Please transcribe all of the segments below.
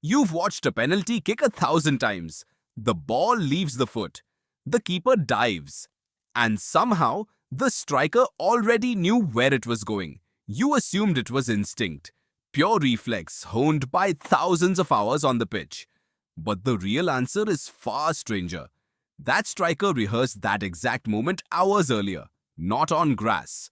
You've watched a penalty kick 1,000 times. The ball leaves the foot. The keeper dives. And somehow, the striker already knew where it was going. You assumed it was instinct, pure reflex honed by thousands of hours on the pitch. But the real answer is far stranger. That striker rehearsed that exact moment hours earlier, not on grass,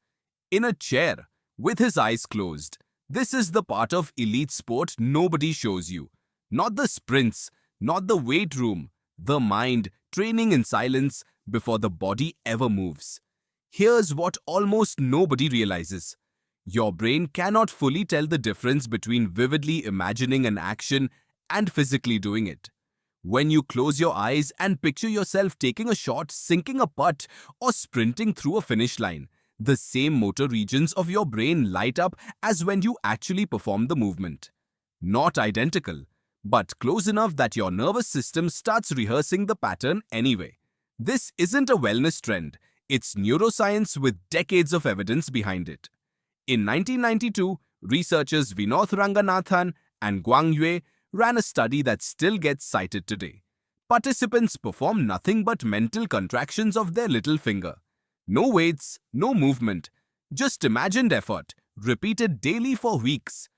in a chair, with his eyes closed. This is the part of elite sport nobody shows you. Not the sprints, not the weight room, the mind training in silence before the body ever moves. Here's what almost nobody realizes. Your brain cannot fully tell the difference between vividly imagining an action and physically doing it. When you close your eyes and picture yourself taking a shot, sinking a putt, or sprinting through a finish line, the same motor regions of your brain light up as when you actually perform the movement. Not identical, but close enough that your nervous system starts rehearsing the pattern anyway. This isn't a wellness trend, it's neuroscience with decades of evidence behind it. In 1992, researchers Vinod Ranganathan and Guang Yue ran a study that still gets cited today. Participants performed nothing but mental contractions of their little finger. No weights, no movement, just imagined effort, repeated daily for weeks.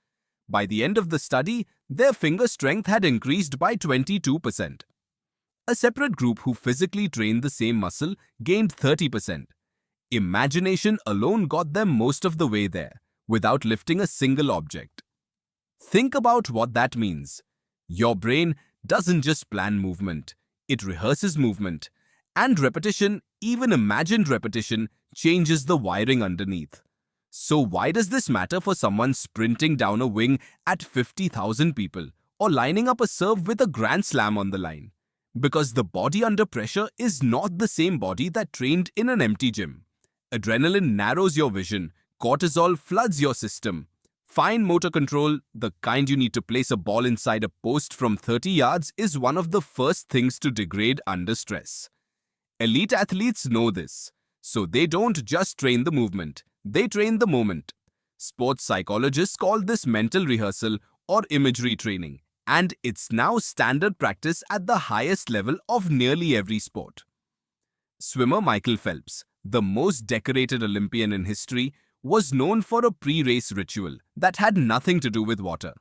By the end of the study, their finger strength had increased by 22%. A separate group who physically trained the same muscle gained 30%. Imagination alone got them most of the way there, without lifting a single object. Think about what that means. Your brain doesn't just plan movement, it rehearses movement. And repetition, even imagined repetition, changes the wiring underneath. So why does this matter for someone sprinting down a wing at 50,000 people or lining up a serve with a grand slam on the line? Because the body under pressure is not the same body that trained in an empty gym. Adrenaline narrows your vision, cortisol floods your system. Fine motor control, the kind you need to place a ball inside a post from 30 yards, is one of the first things to degrade under stress. Elite athletes know this, so they don't just train the movement, they train the moment. Sports psychologists call this mental rehearsal or imagery training, and it's now standard practice at the highest level of nearly every sport. Swimmer Michael Phelps, the most decorated Olympian in history, was known for a pre-race ritual that had nothing to do with water.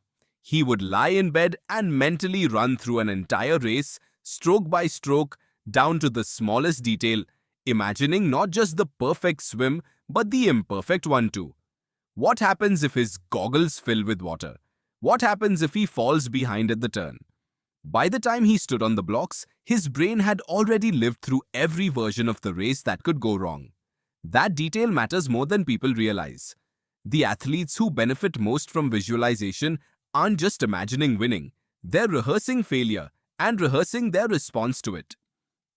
He would lie in bed and mentally run through an entire race, stroke by stroke, down to the smallest detail, imagining not just the perfect swim, but the imperfect one too. What happens if his goggles fill with water? What happens if he falls behind at the turn? By the time he stood on the blocks, his brain had already lived through every version of the race that could go wrong. That detail matters more than people realize. The athletes who benefit most from visualization aren't just imagining winning, they're rehearsing failure and rehearsing their response to it.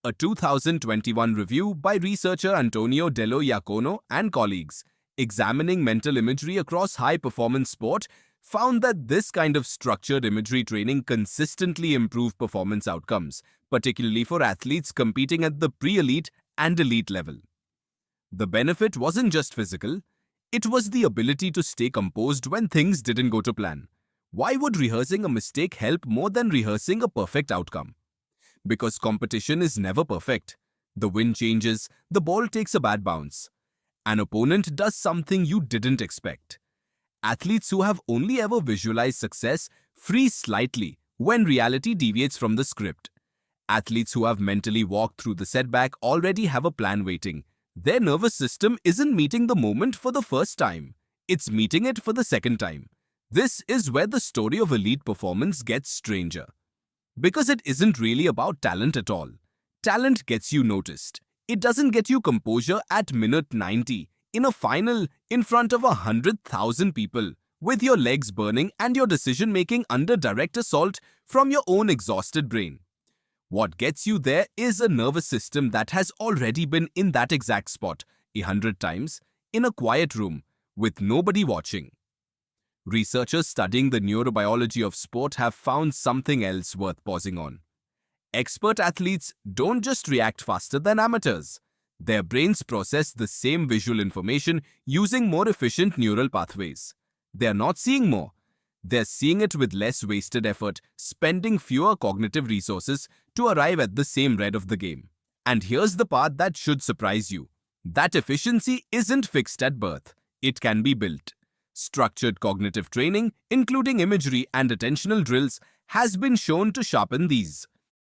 A 2021 review by researcher Antonio Dello Iacono and colleagues, examining mental imagery across high-performance sport, found that this kind of structured imagery training consistently improved performance outcomes, particularly for athletes competing at the pre-elite and elite level. The benefit wasn't just physical, it was the ability to stay composed when things didn't go to plan. Why would rehearsing a mistake help more than rehearsing a perfect outcome? Because competition is never perfect. The wind changes, the ball takes a bad bounce. An opponent does something you didn't expect. Athletes who have only ever visualized success freeze slightly when reality deviates from the script. Athletes who have mentally walked through the setback already have a plan waiting. Their nervous system isn't meeting the moment for the first time. It's meeting it for the second time. This is where the story of elite performance gets stranger. Because it isn't really about talent at all. Talent gets you noticed. It doesn't get you composure at minute 90, in a final, in front of 100,000 people, with your legs burning and your decision-making under direct assault from your own exhausted brain. What gets you there is a nervous system that has already been in that exact spot 100 times, in a quiet room, with nobody watching. Researchers studying the neurobiology of sport have found something else worth pausing on. Expert athletes don't just react faster than amateurs. Their brains process the same visual information using more efficient neural pathways. They are not seeing more. They're seeing it with less wasted effort, spending fewer cognitive resources to arrive at the same red of the game. And here's the part that should surprise you. That efficiency isn't fixed at birth. It can be built. Structured cognitive training, including imagery and attentional drills, has been shown to sharpen these.